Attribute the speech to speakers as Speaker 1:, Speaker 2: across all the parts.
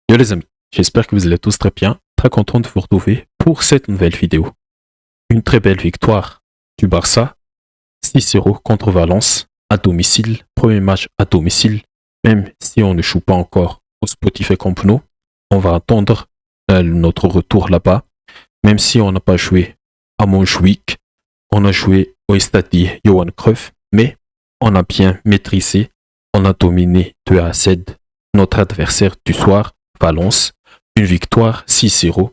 Speaker 1: Yo les amis, j'espère que vous allez tous très bien, très content de vous retrouver pour cette nouvelle vidéo. Une très belle victoire du Barça, 6-0 contre Valence, à domicile, premier match à domicile, même si on ne joue pas encore au Spotify Camp Nou, on va attendre notre retour là-bas, même si on n'a pas joué à Montjuic, on a joué au Stade Johan Cruyff, mais on a bien maîtrisé, on a dominé 2-7 notre adversaire du soir, Valence, une victoire 6-0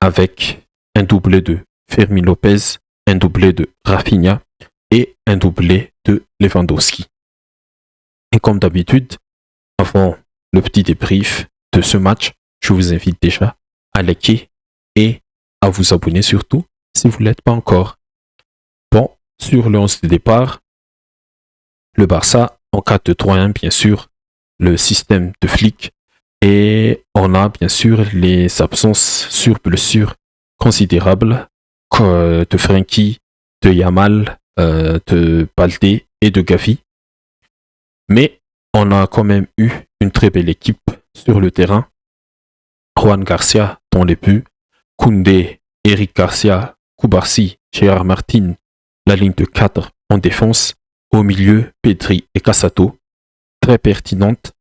Speaker 1: avec un doublé de Fermin Lopez, un doublé de Rafinha et un doublé de Lewandowski. Et comme d'habitude, avant le petit débrief de ce match, je vous invite déjà à liker et à vous abonner surtout si vous ne l'êtes pas encore. Bon, sur le 11 de départ, le Barça en 4-2-3-1, bien sûr, le système de Flick. Et on a bien sûr les absences sur blessure considérables de Frenkie, de Yamal, de Baldé et de Gavi. Mais on a quand même eu une très belle équipe sur le terrain. Juan Garcia dans les buts, Koundé, Eric Garcia, Koubarsi, Gérard Martin, la ligne de 4 en défense. Au milieu, Pedri et Cassato. Très pertinente.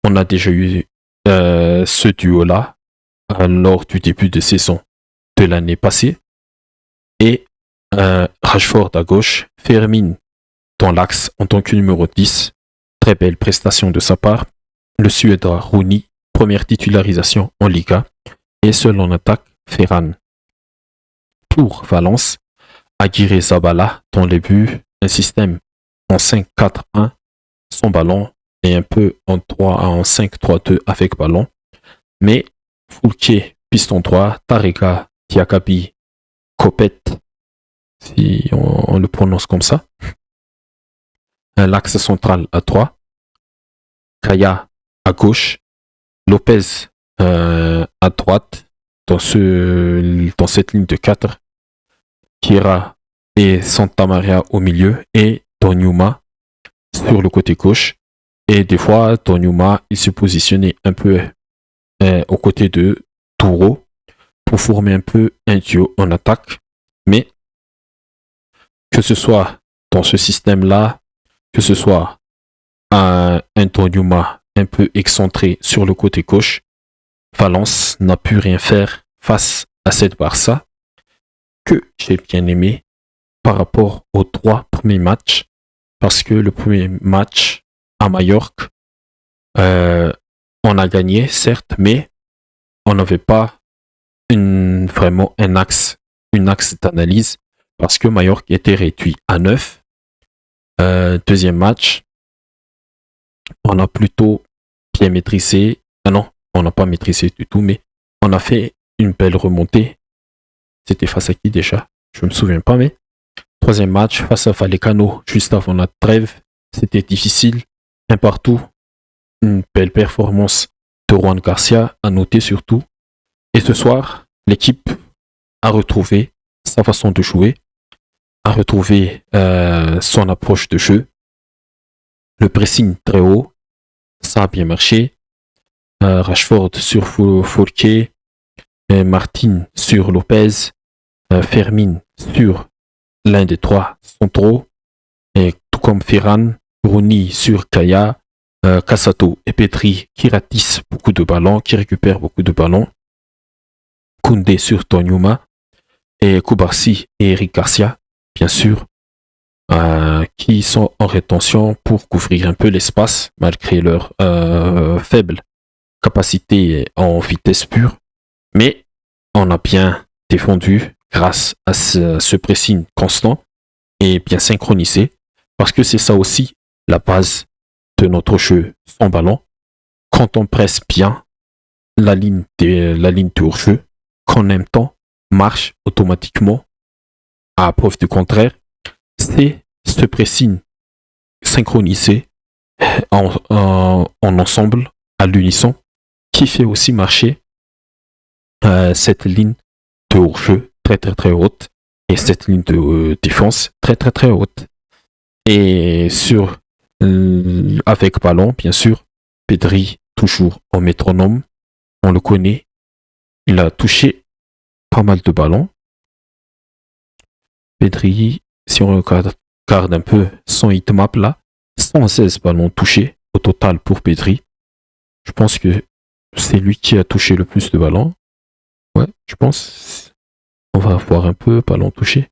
Speaker 1: On a déjà eu ce duo-là lors du début de saison de l'année passée. Et Rashford à gauche, Fermin dans l'axe en tant que numéro 10. Très belle prestation de sa part. Le Suédois Rooney, première titularisation en Liga. Et seul en attaque, Ferran. Pour Valence, Aguirre Zabala dans les buts. Un système en 5-4-1 sans ballon et un peu en 5-3-2 avec ballon. Mais Foulquier, piston droit, Tareka, Diakabi, Copet, si on le prononce comme ça. L'axe central à 3. Kaya à gauche. Lopez à droite dans cette ligne de 4. Kira et Santa Maria au milieu et Donnarumma sur le côté gauche. Et des fois, Donnarumma, il se positionnait un peu aux côtés de Touro pour former un peu un duo en attaque. Mais que ce soit dans ce système-là, que ce soit un Donnarumma un peu excentré sur le côté gauche, Valence n'a pu rien faire face à cette Barça que j'ai bien aimé par rapport aux 3 premiers matchs. Parce que le premier match à Majorque, on a gagné, certes, mais on n'avait pas vraiment un axe d'analyse parce que Majorque était réduit à 9. Deuxième match, on a plutôt bien maîtrisé. Non, on n'a pas maîtrisé du tout, mais on a fait une belle remontée. C'était face à qui déjà? Je ne me souviens pas, mais troisième match face à Vallecano juste avant la trêve. C'était difficile, un partout. Une belle performance de Juan Garcia à noter surtout. Et ce soir, l'équipe a retrouvé sa façon de jouer, a retrouvé son approche de jeu. Le pressing très haut, ça a bien marché. Rashford sur Foulquier, Martin sur Lopez, Fermin sur l'un des 3 centraux, et tout comme Ferran, Rooney sur Kaya, Cassato et Pedri qui ratissent beaucoup de ballons, qui récupèrent beaucoup de ballons, Koundé sur Donnarumma et Koubarsi et Eric Garcia, bien sûr, qui sont en rétention pour couvrir un peu l'espace malgré leur faible capacité en vitesse pure. Mais on a bien défendu grâce à ce pressing constant et bien synchronisé, parce que c'est ça aussi la base de notre jeu sans ballon. Quand on presse bien la ligne de hors-jeu, qu'en même temps marche automatiquement, à preuve du contraire, c'est ce pressing synchronisé en ensemble, à l'unisson, qui fait aussi marcher cette ligne de hors-jeu très très très haute et cette ligne de défense très très très haute. Et avec ballon, bien sûr, Pedri toujours en métronome, on le connaît. Il a touché pas mal de ballons. Pedri, si on regarde un peu son hitmap là, 116 ballons touchés au total pour Pedri. Je pense que c'est lui qui a touché le plus de ballons. Ouais, je pense. On va voir un peu ballons touchés.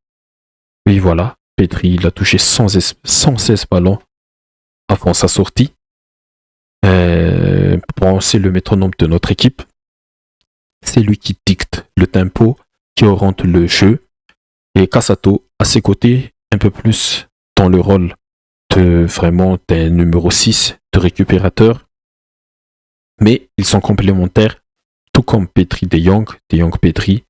Speaker 1: Oui, voilà. Pedri, il a touché 116 ballons avant sa sortie. Bon, c'est le métronome de notre équipe. C'est lui qui dicte le tempo, qui oriente le jeu. Et Cassato, à ses côtés, un peu plus dans le rôle de vraiment d'un numéro 6 de récupérateur. Mais ils sont complémentaires, tout comme Pedri De Jong Pedri,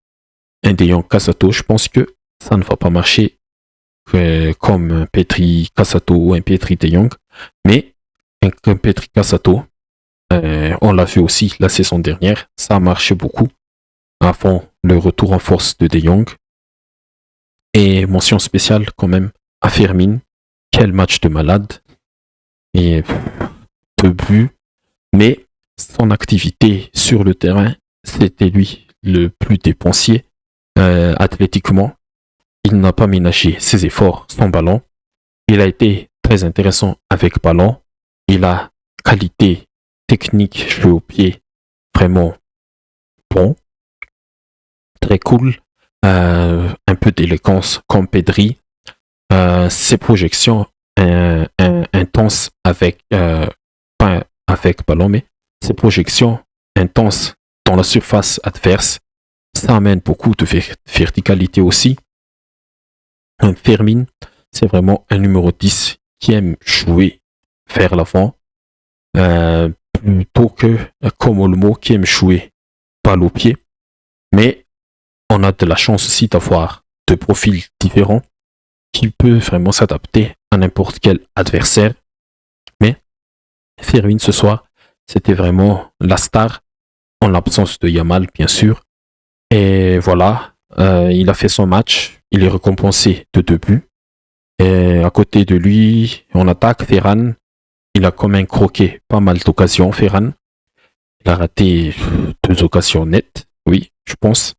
Speaker 1: un De Jong Cassato. Je pense que ça ne va pas marcher comme un Pedri Cassato ou un Pedri De Jong. Mais un Pedri Cassato, on l'a vu aussi la saison dernière, ça a marché beaucoup. Avant le retour en force de De Jong. Et mention spéciale quand même à Fermin. Quel match de malade. Et peu buts. Mais son activité sur le terrain, c'était lui le plus dépensier athlétiquement. Il n'a pas ménagé ses efforts sans ballon. Il a été très intéressant avec ballon. Il a qualité technique, jeu au pied, vraiment bon. Très cool. Un peu d'élégance comme Pedri. Ses projections intenses avec, pas avec ballon, mais ses projections intenses dans la surface adverse, ça amène beaucoup de verticalité aussi. Fermin, c'est vraiment un numéro 10 qui aime jouer vers l'avant, plutôt que comme Olmo qui aime jouer balle au pied. Mais on a de la chance aussi d'avoir deux profils différents qui peuvent vraiment s'adapter à n'importe quel adversaire. Mais Fermin ce soir, c'était vraiment la star, en l'absence de Yamal bien sûr. Et voilà, il a fait son match, il est récompensé de 2 buts. Et à côté de lui, on attaque Ferran. Il a quand même croqué pas mal d'occasions, Ferran. Il a raté 2 occasions nettes, oui, je pense.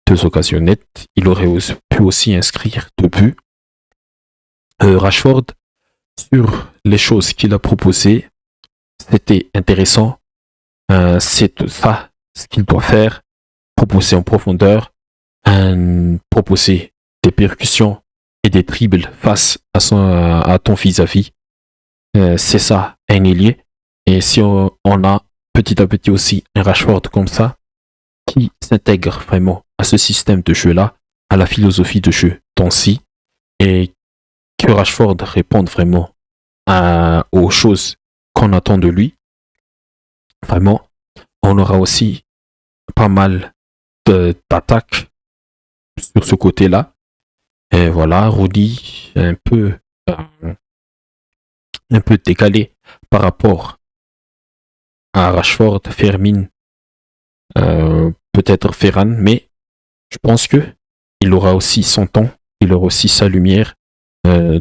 Speaker 1: 2 occasions nettes. Il aurait pu aussi inscrire 2 buts. Rashford, sur les choses qu'il a proposées, c'était intéressant. C'est ça ce qu'il doit faire. Proposer en profondeur, proposer des percussions et des dribbles face à ton vis-à-vis. C'est ça, un ailier. Et si on a petit à petit aussi un Rashford comme ça, qui s'intègre vraiment à ce système de jeu-là, à la philosophie de jeu d'Ancy, et que Rashford réponde vraiment aux choses qu'on attend de lui, vraiment, on aura aussi pas mal d'attaques sur ce côté-là. Et voilà, Rudy un peu décalé par rapport à Rashford, Fermin, peut-être Ferran, mais je pense que il aura aussi son temps, il aura aussi sa lumière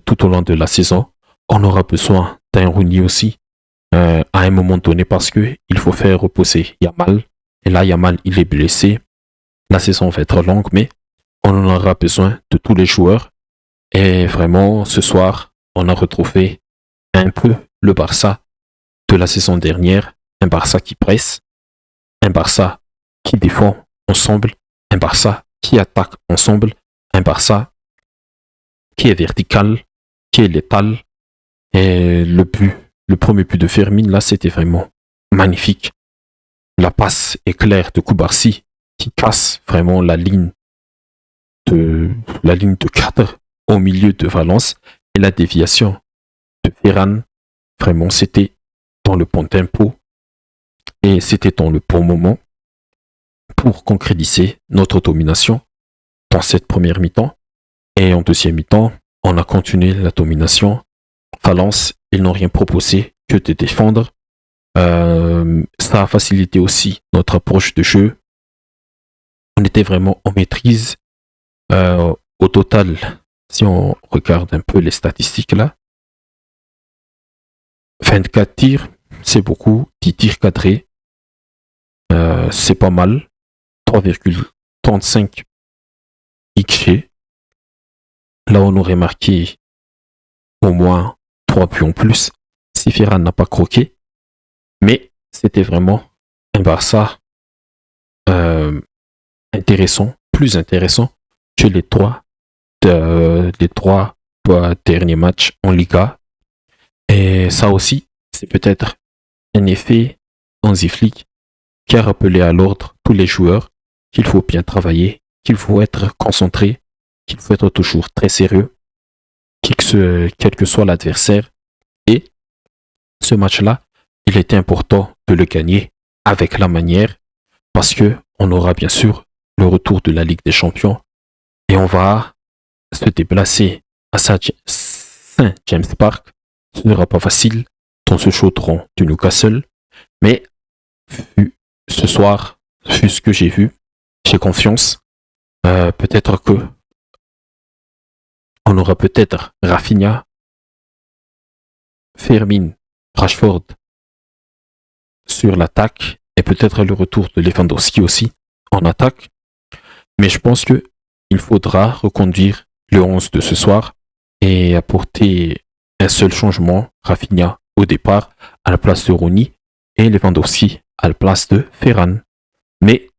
Speaker 1: tout au long de la saison. On aura besoin d'un Rooney aussi à un moment donné parce que il faut faire reposer Yamal. Et là, Yamal, il est blessé. La saison va être longue, mais on en aura besoin de tous les joueurs. Et vraiment, ce soir, on a retrouvé un peu le Barça de la saison dernière. Un Barça qui presse, un Barça qui défend ensemble, un Barça qui attaque ensemble, un Barça qui est vertical, qui est létal. Et le premier but de Fermin, là, c'était vraiment magnifique. La passe éclair de Koubarsi qui casse vraiment la ligne de cadre au milieu de Valence, et la déviation de Ferran, vraiment, c'était dans le bon tempo et c'était dans le bon moment pour concrétiser notre domination dans cette première mi-temps. Et en deuxième mi-temps, on a continué la domination. Valence, ils n'ont rien proposé que de défendre. Ça a facilité aussi notre approche de jeu. On était vraiment en maîtrise. Au total, si on regarde un peu les statistiques là, 24 tirs, c'est beaucoup. 10 tirs cadrés, c'est pas mal. 3,35 XG. Là, on aurait marqué au moins 3 buts en plus si Ferran n'a pas croqué. Mais c'était vraiment un Barça intéressant, plus intéressant que les trois derniers matchs en Liga. Et ça aussi, c'est peut-être un effet Hansi Flick qui a rappelé à l'ordre tous les joueurs qu'il faut bien travailler, qu'il faut être concentré, qu'il faut être toujours très sérieux, quel que soit l'adversaire. Et ce match-là, il était important de le gagner avec la manière, parce que on aura bien sûr le retour de la Ligue des Champions et on va se déplacer à Saint James Park. Ce ne sera pas facile dans ce chaudron du Newcastle, mais ce soir, vu ce que j'ai vu, j'ai confiance. Peut-être que on aura peut-être Rafinha, Fermin, Rashford sur l'attaque et peut-être le retour de Lewandowski aussi en attaque. Mais je pense que il faudra reconduire le 11 de ce soir et apporter un seul changement, Rafinha au départ à la place de Rooney et Lewandowski à la place de Ferran. Mais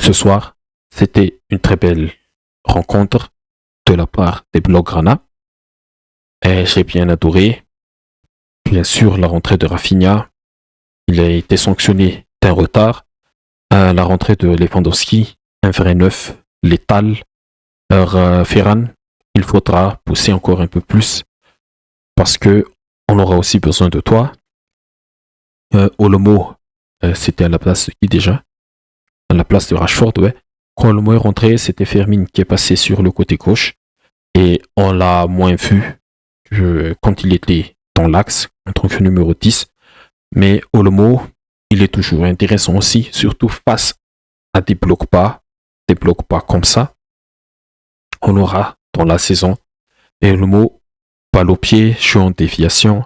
Speaker 1: ce soir, c'était une très belle rencontre de la part des Blaugrana et j'ai bien adoré. Bien sûr, la rentrée de Rafinha, il a été sanctionné d'un retard. La rentrée de Lewandowski, un vrai neuf, létal. Alors, Ferran, il faudra pousser encore un peu plus parce que on aura aussi besoin de toi. Olomo, c'était à la place de qui déjà? À la place de Rashford, ouais. Quand Olomo est rentré, c'était Fermin qui est passé sur le côté gauche et on l'a moins vu quand il était dans l'axe en tant que numéro 10. Mais Olomo, il est toujours intéressant aussi, surtout face à des blocs pas comme ça. On aura dans la saison. Et Olomo, balle au pied, jeu en déviation,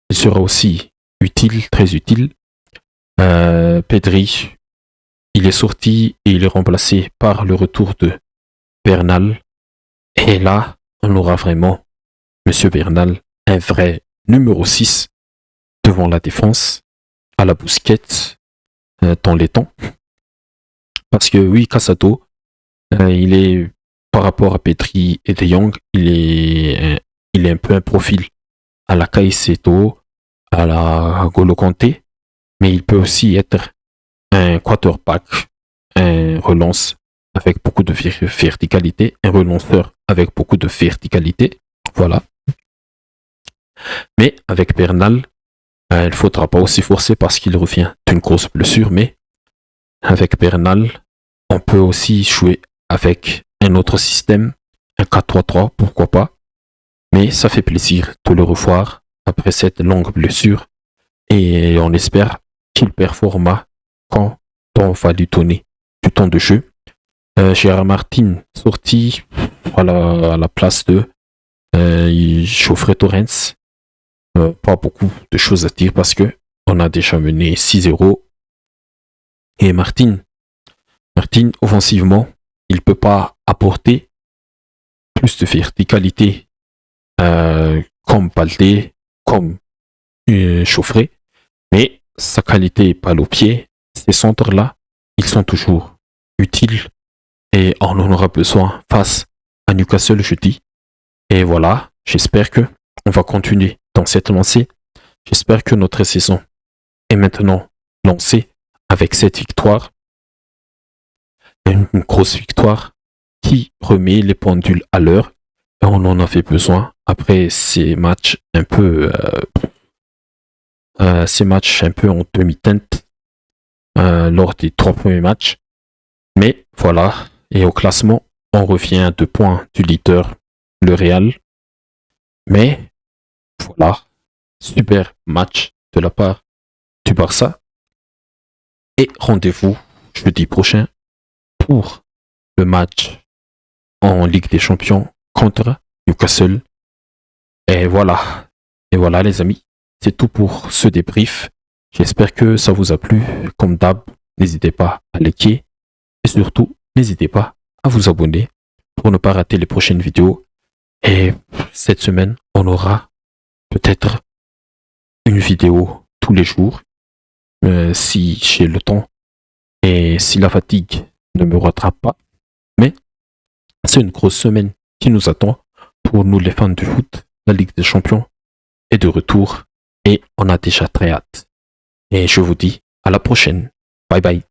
Speaker 1: il sera aussi utile, très utile. Pedri, il est sorti et il est remplacé par le retour de Bernal. Et là, on aura vraiment Monsieur Bernal, un vrai numéro 6 devant la défense, à la Busquets, dans les temps. Parce que oui, Casado, il est, par rapport à Pedri et De Jong, il est un peu un profil à la Caicedo, à la Golo Kanté, mais il peut aussi être un quarterback, un relance avec beaucoup de verticalité, un relanceur avec beaucoup de verticalité, voilà. Mais avec Bernal, il ne faudra pas aussi forcer parce qu'il revient d'une grosse blessure, mais avec Bernal, on peut aussi jouer avec un autre système, un 4-3-3, pourquoi pas. Mais ça fait plaisir de le revoir après cette longue blessure et on espère qu'il performa quand on va lui donner du temps de jeu. Gérard Martin sorti à la place de Geoffrey Torrens. Pas beaucoup de choses à dire parce que on a déjà mené 6-0. Et Martin, offensivement, il peut pas apporter plus de verticalité comme Baldé, comme Geoffrey, mais sa qualité balle au pied, ces centres-là, ils sont toujours utiles et on en aura besoin face à Newcastle jeudi. Et voilà, j'espère que on va continuer dans cette lancée. J'espère que notre saison est maintenant lancée avec cette victoire. Une grosse victoire qui remet les pendules à l'heure. Et on en avait besoin après ces matchs un peu en demi-teinte lors des 3 premiers matchs. Mais voilà, et au classement, on revient à 2 points du leader, le Real. Mais voilà, super match de la part du Barça. Et rendez-vous jeudi prochain pour le match en Ligue des Champions contre Newcastle. Et voilà les amis, c'est tout pour ce débrief. J'espère que ça vous a plu. Comme d'hab, N'hésitez pas à liker et surtout, n'hésitez pas à vous abonner pour ne pas rater les prochaines vidéos. Et cette semaine, on aura peut-être une vidéo tous les jours, si j'ai le temps et si la fatigue ne me rattrape pas. Mais c'est une grosse semaine qui nous attend pour nous les fans du foot. La Ligue des Champions est de retour et on a déjà très hâte. Et je vous dis à la prochaine. Bye bye.